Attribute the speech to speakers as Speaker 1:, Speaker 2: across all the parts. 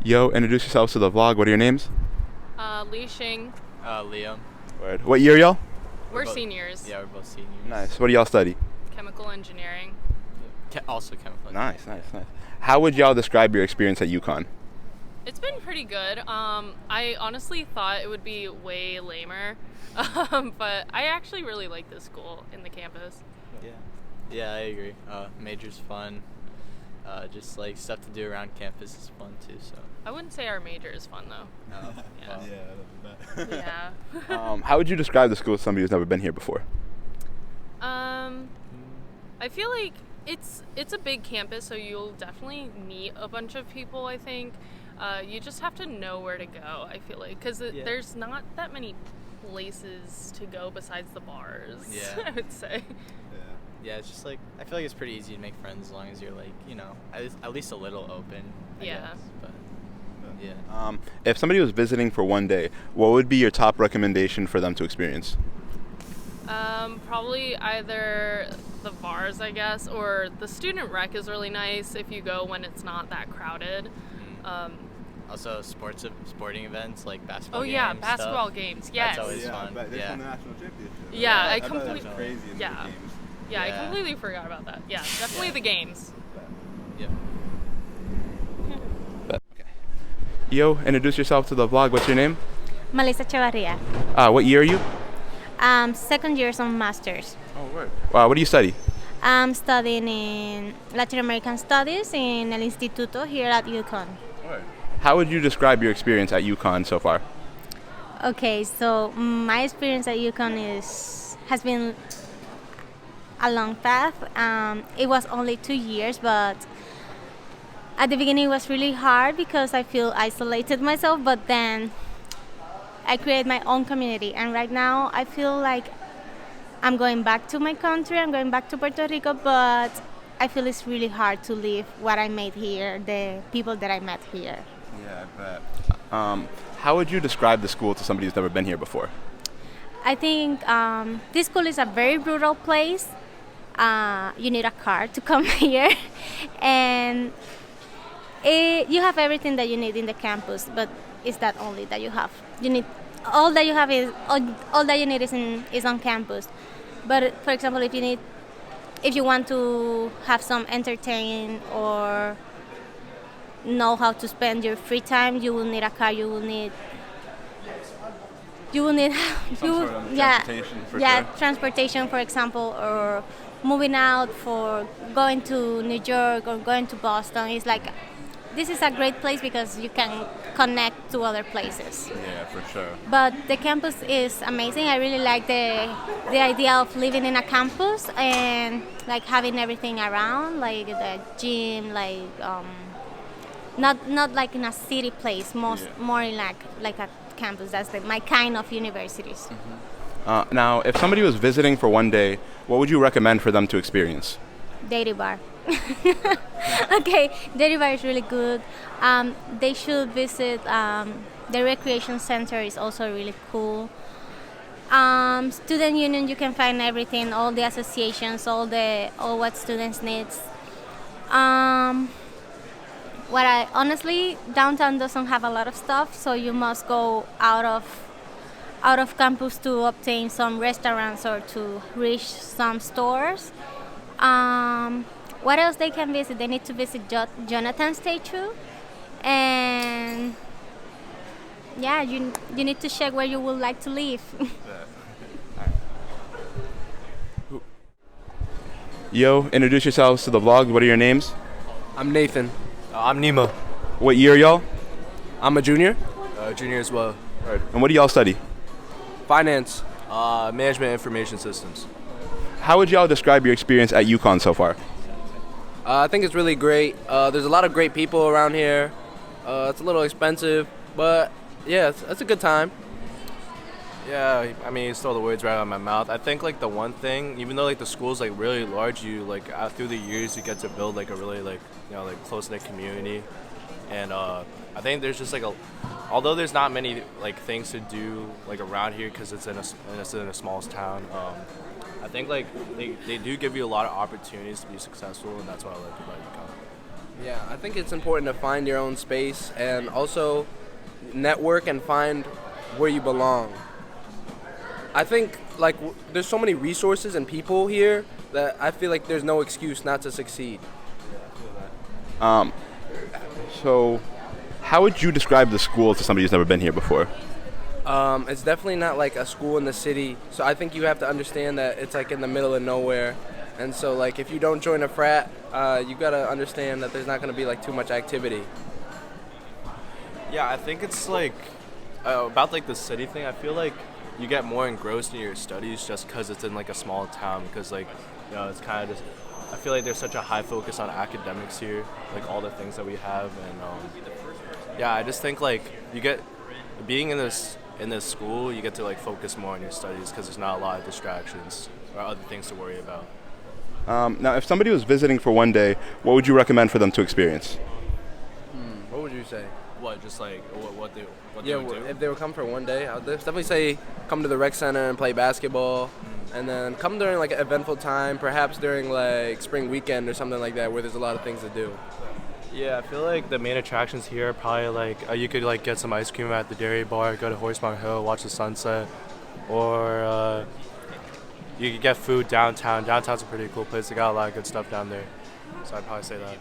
Speaker 1: Yo, introduce yourselves to the vlog. What are your names?
Speaker 2: Li Xing.
Speaker 3: Liam.
Speaker 1: Word. What year, y'all?
Speaker 2: We're seniors.
Speaker 3: Yeah, we're both seniors.
Speaker 1: Nice. What do y'all study?
Speaker 2: Chemical engineering.
Speaker 3: Also chemical.
Speaker 1: Nice. How would y'all describe your experience at UConn?
Speaker 2: It's been pretty good. I honestly thought it would be way lamer, but I actually really like this school in the campus.
Speaker 3: Yeah, I agree. Major's fun. Just like stuff to do around campus is fun too. So.
Speaker 2: I wouldn't say our major is fun though. Yeah.
Speaker 1: How would you describe the school to somebody who's never been here before?
Speaker 2: I feel like it's a big campus, so you'll definitely meet a bunch of people. I think you just have to know where to go. I feel like because there's not that many places to go besides the bars.
Speaker 3: Yeah.
Speaker 2: I would say.
Speaker 3: Yeah, it's just like I feel like it's pretty easy to make friends as long as you're like at least a little open. I guess. But yeah.
Speaker 1: If somebody was visiting for one day, what would be your top recommendation for them to experience?
Speaker 2: Probably either the bars, I guess, or the student rec is really nice if you go when it's not that crowded.
Speaker 3: Also, sporting events like basketball.
Speaker 2: Oh yeah,
Speaker 3: games,
Speaker 2: basketball
Speaker 3: stuff.
Speaker 2: games. Yes.
Speaker 3: That's always fun.
Speaker 1: But
Speaker 3: Yeah.
Speaker 1: the national championship.
Speaker 2: Yeah, I
Speaker 1: thought that was
Speaker 2: completely.
Speaker 1: crazy in the
Speaker 2: Yeah.
Speaker 1: games.
Speaker 2: Yeah, I
Speaker 3: Yeah.
Speaker 2: completely forgot about that. Yeah, definitely the games.
Speaker 3: Yeah.
Speaker 1: Yo, introduce yourself to the vlog. What's your name?
Speaker 4: Melissa Chavarria.
Speaker 1: What year are you?
Speaker 4: Second years on masters.
Speaker 1: Oh, word. What do you study?
Speaker 4: I'm studying in Latin American Studies in El Instituto here at UConn.
Speaker 1: How would you describe your experience at UConn so far?
Speaker 4: Okay, so my experience at UConn has been a long path. It was only 2 years, but at the beginning it was really hard because I feel isolated myself, but then I created my own community, and right now I feel like I'm going back to my country, I'm going back to Puerto Rico, but I feel it's really hard to leave what I made here, the people that I met here.
Speaker 1: Yeah, I bet. How would you describe the school to somebody who's never been here before?
Speaker 4: I think this school is a very rural place. You need a car to come here, and you have everything that you need in the campus, but it's that only that you have. You need all that you have is all that you need is on campus. But for example, if you want to have some entertain or know how to spend your free time, you will need a car. You will need
Speaker 1: Transportation for sure.
Speaker 4: transportation, for example, or moving out for going to New York or going to Boston. It's like this is a great place because you can connect to other places.
Speaker 1: Yeah, for sure.
Speaker 4: But the campus is amazing. I really like the idea of living in a campus and like having everything around, like the gym, like not like in a city place, more in like a campus. That's my kind of universities.
Speaker 1: Now, if somebody was visiting for one day, what would you recommend for them to experience?
Speaker 4: Dairy bar. Okay, Dairy bar is really good. They should visit the recreation center. Is also really cool. Student union, you can find everything, all the associations, all what students needs. Honestly, downtown doesn't have a lot of stuff, so you must go out of campus to obtain some restaurants or to reach some stores. What else they can visit? They need to visit Jonathan's statue, and yeah, you need to check where you would like to live.
Speaker 1: Yo, introduce yourselves to the vlog. What are your names?
Speaker 5: I'm Nathan. I'm Nima.
Speaker 1: What year, y'all?
Speaker 5: I'm a junior. Junior as well.
Speaker 1: And what do y'all study?
Speaker 5: Finance. Management information systems.
Speaker 1: How would y'all describe your experience at UConn so far?
Speaker 5: I think it's really great. There's a lot of great people around here. It's a little expensive, but yeah, it's a good time. Yeah, I mean, you stole the words right out of my mouth. I think like the one thing, even though like the school's like really large, you like through the years you get to build like a really like close knit community, and I think there's just like although there's not many like things to do like around here because it's in a small town. I think like they do give you a lot of opportunities to be successful, and that's what I like about UConn. Yeah, I think it's important to find your own space and also network and find where you belong. I think like there's so many resources and people here that I feel like there's no excuse not to succeed.
Speaker 1: So, how would you describe the school to somebody who's never been here before?
Speaker 5: It's definitely not like a school in the city, so I think you have to understand that it's like in the middle of nowhere. And so like if you don't join a frat, you gotta understand that there's not gonna be like too much activity.
Speaker 6: Yeah, I think it's like about like the city thing. I feel like you get more engrossed in your studies just because it's in like a small town. Because like, you know, it's kind of just. I feel like there's such a high focus on academics here, like all the things that we have, and yeah, I just think like you get being in this school, you get to like focus more on your studies because there's not a lot of distractions or other things to worry about.
Speaker 1: Now, if somebody was visiting for one day, what would you recommend for them to experience?
Speaker 5: What would you say?
Speaker 6: What, just like what they
Speaker 5: Yeah,
Speaker 6: would do?
Speaker 5: if they would come for one day, I'd definitely say come to the rec center and play basketball, and then come during like an eventful time, perhaps during like spring weekend or something like that, where there's a lot of things to do.
Speaker 6: Yeah, I feel like the main attractions here are probably like you could like get some ice cream at the dairy bar, go to Horsemonger Hill, watch the sunset, or you could get food downtown. Downtown's a pretty cool place. They got a lot of good stuff down there, so I'd probably say that.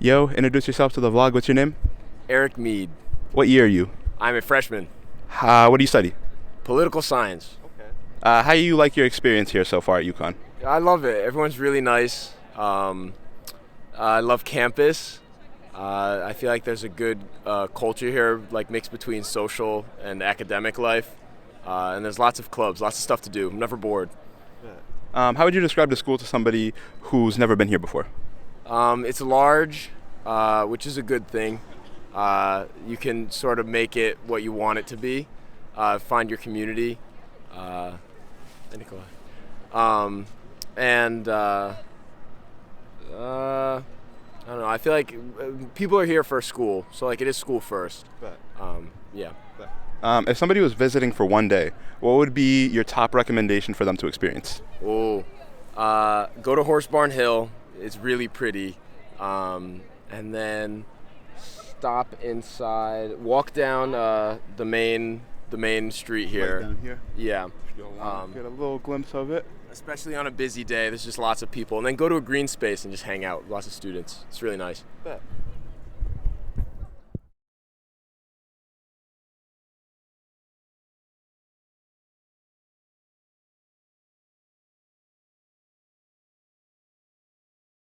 Speaker 1: Yo, introduce yourself to the vlog. What's your name?
Speaker 7: Eric Mead.
Speaker 1: What year are you?
Speaker 7: I'm a freshman.
Speaker 1: What do you study?
Speaker 7: Political science.
Speaker 1: How do you like your experience here so far at UConn?
Speaker 7: I love it. Everyone's really nice. I love campus. I feel like there's a good culture here, like mixed between social and academic life. And there's lots of clubs, lots of stuff to do. I'm never bored.
Speaker 1: How would you describe the school to somebody who's never been here before?
Speaker 7: It's large, which is a good thing. You can sort of make it what you want it to be. Find your community. I don't know. I feel like people are here for school, so like it is school first. Yeah.
Speaker 1: If somebody was visiting for one day, what would be your top recommendation for them to experience?
Speaker 7: Go to Horse Barn Hill. It's really pretty. And then stop inside. Walk down the main street here.
Speaker 1: Right down here?
Speaker 7: Yeah.
Speaker 1: Get a little glimpse of it.
Speaker 7: Especially on a busy day, there's just lots of people. And then go to a green space and just hang out with lots of students. It's really nice.